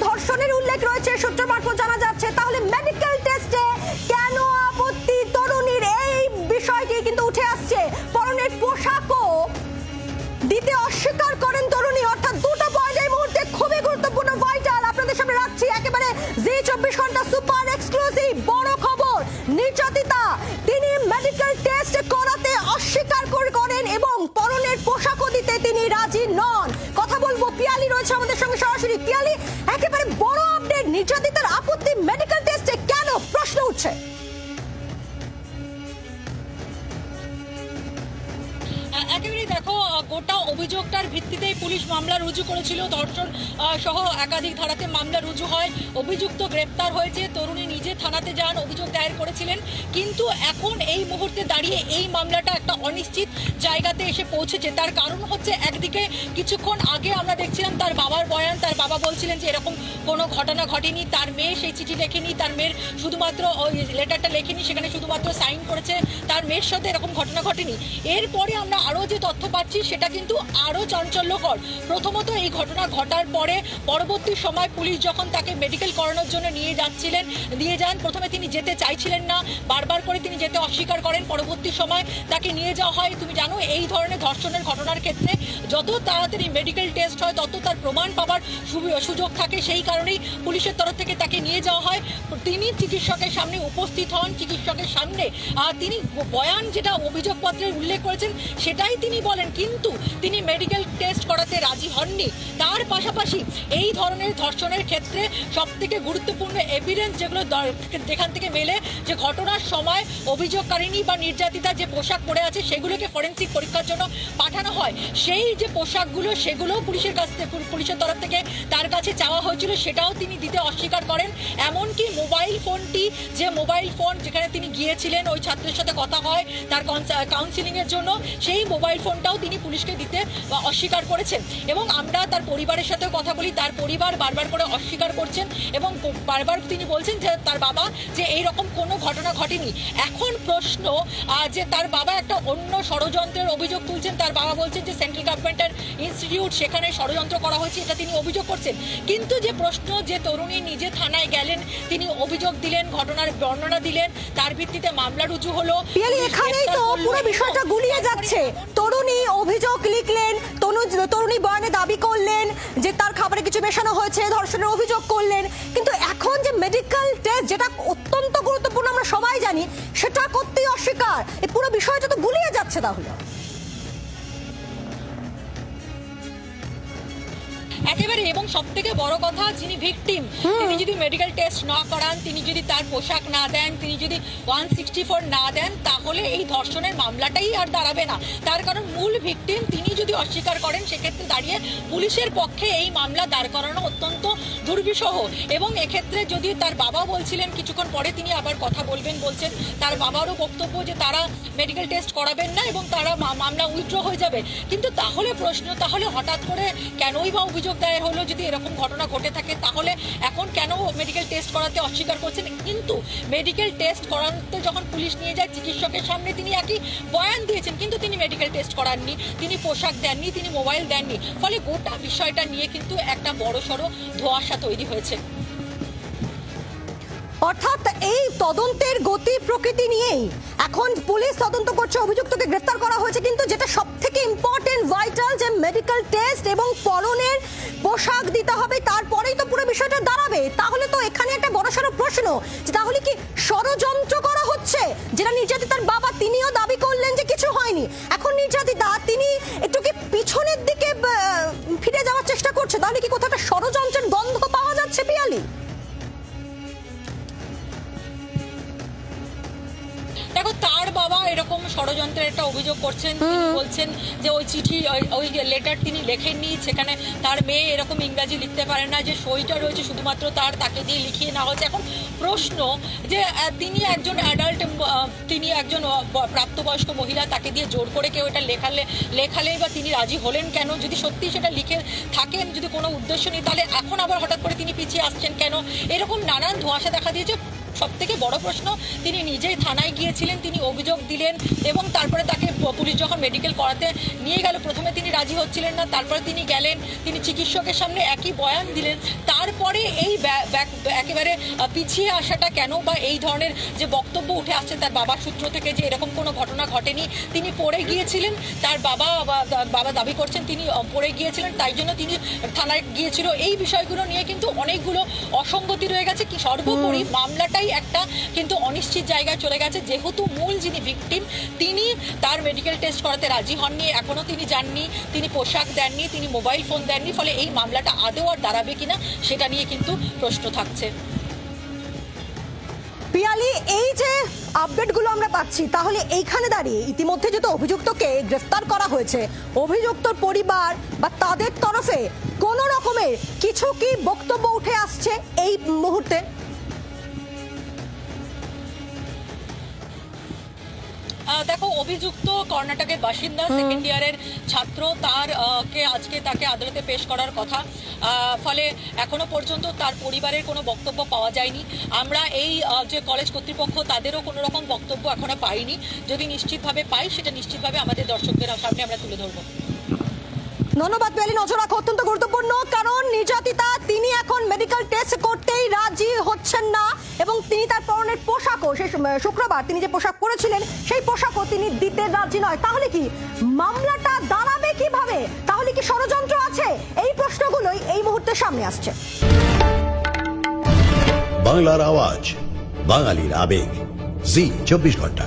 ধর্ষণের উল্লেখ রয়েছে সূত্র মারফত জানা যাচ্ছে, তাহলে মেডিকেল টেস্টে কেন আপত্তি তরুণীর? এই বিষয়টি কিন্তু উঠে আসছে। পরনের পোশাকও দিতে অস্বীকার করেন তরুণী। অর্থাৎ দুটো পয়েন্ট এই মুহূর্তে খুবই গুরুত্বপূর্ণ, ভাইটাল, আপনাদের সামনে রাখছি একেবারে জি 24 ঘন্টা সুপার এক্সক্লুসিভ বড় খবর। নির্যাতিতা তিনি মেডিকেল টেস্ট করাতে অস্বীকার করেন এবং পরনের পোশাকও দিতে তিনি রাজি নন। কথা বলবো, পিয়ালি রয়েছে আমাদের সঙ্গে সরাসরি। পিয়ালি, একেবারে বড় আপডেট, নির্যাতিতার আপত্তি মেডিকেল টেস্টে কেন? প্রশ্ন উঠছে। একেবারে দেখো, গোটা অভিযোগটার ভিত্তিতেই পুলিশ মামলা রুজু করেছিল। ধর্ষণ সহ একাধিক ধারাতে মামলা রুজু হয়, অভিযুক্ত গ্রেপ্তার হয়েছে। তরুণী নিজে থানাতে যান, অভিযোগ দায়ের করেছিলেন। কিন্তু এখন এই মুহূর্তে দাঁড়িয়ে এই মামলাটা একটা অনিশ্চিত জায়গাতে এসে পৌঁছেছে। তার কারণ হচ্ছে, একদিকে কিছুক্ষণ আগে আমরা দেখছিলাম তার বাবার বয়ান। তার বাবা বলছিলেন যে এরকম কোনো ঘটনা ঘটেনি, তার মেয়ে সেই চিঠি লেখেনি, তার মেয়ের শুধুমাত্র ওই লেটারটা লেখেনি, সেখানে শুধুমাত্র সাইন করেছে, তার মেয়ের সাথে এরকম ঘটনা ঘটেনি। এরপরে আমরা আরও যে তথ্য পাচ্ছি সেটা কিন্তু আরও চাঞ্চল্যকর। প্রথমত, এই ঘটনা ঘটার পরে পরবর্তী সময় পুলিশ যখন তাকে মেডিকেল করানোর জন্য নিয়ে যান, প্রথমে তিনি যেতে চাইছিলেন না, বারবার করে তিনি যেতে অস্বীকার করেন। পরবর্তী সময় তাকে নিয়ে যাওয়া হয়। তুমি জানো, এই ধরনের ধর্ষণের ঘটনার ক্ষেত্রে যত তাড়াতাড়ি মেডিকেল টেস্ট হয় তত তার প্রমাণ পাবার সুযোগ থাকে। সেই কারণেই পুলিশের তরফ থেকে তাকে নিয়ে যাওয়া হয়। তিনি চিকিৎসকের সামনে উপস্থিত হন, চিকিৎসকের সামনে তিনি বয়ান যেটা অভিযোগপত্রে উল্লেখ করেছেন সেটাই তিনি বলেন, কিন্তু তিনি মেডিকেল টেস্ট করাতে রাজি হননি। তার পাশাপাশি এই ধরনের ধর্ষণের ক্ষেত্রে সবথেকে গুরুত্বপূর্ণ এভিডেন্স যেগুলো যেখান থেকে মেলে, যে ঘটনার সময় অভিযোগকারিণী বা নির্যাতিতা যে পোশাক পরে আছে সেগুলোকে ফরেনসিক পরীক্ষার জন্য পাঠানো হয়। সেই যে পোশাকগুলো সেগুলো পুলিশের তরফ থেকে তার কাছে চাওয়া হয়েছিল, সেটাও তিনি দিতে অস্বীকার করেন। এমনকি মোবাইল ফোনটি, যে মোবাইল ফোন যেখানে তিনি গিয়েছিলেন ওই ছাত্রের সাথে কথা হয় তার কাউন্সিলিংয়ের জন্য, সেই মোবাইল ফোনটাও তিনি পুলিশকে দিতে অস্বীকার করেছেন। এবং আমরা তার পরিবারের সাথেও কথা বলি, তার পরিবার বারবার করে অস্বীকার করছেন এবং বারবার তিনি বলছেন যে তার বাবা যে এইরকম কোনো ঘটনা ঘটেনি। এখন প্রশ্ন যে তার বাবা একটা অন্য ষড়যন্ত্রের অভিযোগ তুলছেন। তার বাবা বলছেন যে সেন্ট্রাল গভর্নমেন্টের ইনস্টিটিউট, সেখানে ষড়যন্ত্র করা হয়েছে, এটা তিনি অভিযোগ করছেন। কিন্তু যে প্রশ্ন, যে তরুণী নিজে থানায় গেলেন, তিনি অভিযোগ দিলেন, ঘটনার বর্ণনা দিলেন, তার ভিত্তিতে মামলা রুজু হলো। এখানেই তো পুরো বিষয়টা গুলিয়ে যাচ্ছে। তরুণী অভিযোগ লিখলেন, তরুণী বয়ানে দাবি করলেন যে তার খাবারে কিছু মেশানো হয়েছে, ধর্ষণের অভিযোগ করলেন। কিন্তু এখন যে মেডিকেল টেস্ট, যেটা অত্যন্ত গুরুত্বপূর্ণ আমরা সবাই জানি, সেটা করতেই অস্বীকার। এই পুরো বিষয়টা তো গুলিয়ে যাচ্ছে তাহলে। একেবারে, এবং সব থেকে বড় কথা, যিনি ভিকটিম তিনি যদি মেডিকেল টেস্ট না করান, তিনি যদি তার পোশাক না দেন, তিনি যদি 164 না দেন, তাহলে এই ধর্ষণের মামলাটাই আর দাঁড়াবে না। তার কারণ মূল ভিকটিম তিনি যদি অস্বীকার করেন, সেক্ষেত্রে দাঁড়িয়ে পুলিশের পক্ষে এই মামলা দাঁড় করানো অত্যন্ত দুর্বিষহ। এবং এক্ষেত্রে যদি তার বাবা বলছিলেন, কিছুক্ষণ পরে তিনি আবার কথা বলছেন, তার বাবারও বক্তব্য যে তারা মেডিকেল টেস্ট করাবেন না এবং তারা মামলা উইথড্র হয়ে যাবে। কিন্তু তাহলে প্রশ্ন, তাহলে হঠাৎ করে কেনই বা অভিযোগ দায়ের হলো? যদি এরকম ঘটনা ঘটে থাকে তাহলে এখন কেন মেডিকেল টেস্ট করাতে অস্বীকার করছেন? কিন্তু মেডিকেল টেস্ট করাতে যখন পুলিশ নিয়ে যায় চিকিৎসকের সামনে, তিনি একই বয়ান দিয়েছেন, কিন্তু তিনি মেডিকেল টেস্ট করাননি, তিনি পোশাক দেননি, তিনি মোবাইল দেননি। ফলে গোটা বিষয়টা নিয়ে কিন্তু একটা বড়সড় ধোঁয়াশা তৈরি হয়েছে। অর্থাৎ এই তদন্তের গতি প্রকৃতি নিয়েই এখন পুলিশ তদন্ত করছে, অভিযুক্তকে গ্রেফতার করা হয়েছে। কিন্তু যেটা সব থেকে ইম্পর্টেন্ট, ভাইটাল, যে মেডিকেল টেস্ট এবং পরনের পোশাক দিতে হবে, তারপরেই তো পুরো বিষয়টা দাঁড়াবে। তাহলে তো এখানে একটা বড়সড় প্রশ্ন, যে তাহলে কি ষড়যন্ত্র করা হচ্ছে? যেটা নির্যাতিতার বাবা, তিনিও দাবি করলেন যে কিছু হয়নি। এখন নির্যাতিতা তিনি একটু কি পিছনের দিকে ফিরে যাওয়ার চেষ্টা করছে। তাহলে কি কোথাও একটা ষড়যন্ত্রের গন্ধ পাওয়া যাচ্ছে পিয়ালি? দেখো, তার বাবা এরকম ষড়যন্ত্রের একটা অভিযোগ করছেন। তিনি বলছেন যে ওই চিঠি, ওই লেটার তিনি লেখেননি, সেখানে তার মেয়ে এরকম ইংরাজি লিখতে পারে না, যে সইটা রয়েছে শুধুমাত্র তাকে দিয়ে লিখিয়ে নেওয়া হয়েছে। এখন প্রশ্ন, যে তিনি একজন অ্যাডাল্ট, তিনি একজন প্রাপ্তবয়স্ক মহিলা, তাকে দিয়ে জোর করে কেউ এটা লেখালেই বা তিনি রাজি হলেন কেন? যদি সত্যি সেটা লিখে থাকেন, যদি কোনো উদ্দেশ্য নেই, তাহলে এখন আবার হঠাৎ করে তিনি পিছিয়ে আসছেন কেন? এরকম নানান ধোঁয়াশা দেখা দিয়েছে। সব থেকে বড় প্রশ্ন, তিনি নিজেই থানায় গিয়েছিলেন, তিনি অভিযোগ দিলেন এবং তারপরে তাকে পুলিশ যখন মেডিকেল করাতে নিয়ে গেল, প্রথমে তিনি রাজি হচ্ছিলেন না, তারপরে তিনি গেলেন, তিনি চিকিৎসকের সামনে একই বয়ান দিলেন। তারপরে এই একেবারে পিছিয়ে আসাটা কেন, বা এই ধরনের যে বক্তব্য উঠে আসছে তার বাবার সূত্র থেকে যে এরকম কোনো ঘটনা ঘটেনি, তিনি পড়ে গিয়েছিলেন, তার বাবা দাবি করছেন তিনি পড়ে গিয়েছিলেন, তাই জন্য তিনি থানায় গিয়েছিল। এই বিষয়গুলো নিয়ে কিন্তু অনেকগুলো অসঙ্গতি রয়ে গেছে। কি সর্বোপরি মামলাটাই একটা কিন্তু অনিশ্চিত জায়গায় চলে গেছে, যেহেতু মূল যিনি ভিকটিম তিনি তার মেডিকেল টেস্ট করাতে রাজি হননি, এখনো তিনি যাননি, তিনি পোশাক দেননি, তিনি মোবাইল ফোন দেননি, ফলে এই মামলাটা আদৌ আর দাঁড়াবে কিনা সেটা নিয়ে কিন্তু প্রশ্ন থাকছে। পিয়ালি, এই যে আপডেটগুলো আমরা পাচ্ছি, তাহলে এইখানে দাঁড়িয়ে ইতিমধ্যে যেহেতু অভিযুক্তকে গ্রেফতার করা হয়েছে, অভিযুক্তর পরিবার বা তাদের তরফে কোনো রকমের কিছু কি বক্তব্য উঠে আসছে এই মুহূর্তে? দেখো, অভিযুক্ত কর্ণাটকের বাসিন্দা, সেকেন্ড ইয়ারের ছাত্র, তাকে আদালতে পেশ করার কথা, ফলে এখনো পর্যন্ত তার পরিবারের কোনো বক্তব্য পাওয়া যায়নি। আমরা এই যে কলেজ কর্তৃপক্ষ তাদেরও কোনো রকম বক্তব্য এখনো পাইনি। যদি নিশ্চিতভাবে পাই সেটা নিশ্চিতভাবে আমাদের দর্শকদের সামনে আমরা তুলে ধরবো। ধন্যবাদ পিয়ালি, নজর রাখা অত্যন্ত গুরুত্বপূর্ণ, কারণ নির্যাতিতা তিনি এখন মেডিকেল টেস্ট করতেই রাজি হচ্ছেন না এবং তিনি তার পরনের পোশাকও, সেই শুক্রবার তিনি যে পোশাক পরেছিলেন সেই পোশাকও তিনি দিতে রাজি নয়। তাহলে কি মামলাটা দাঁড়াবে কিভাবে? তাহলে কি ষড়যন্ত্র আছে? এই প্রশ্নগুলোই এই মুহূর্তে সামনে আসছে। বাংলার আওয়াজ, বাঙালির আবেগ, জি 24 ঘন্টা।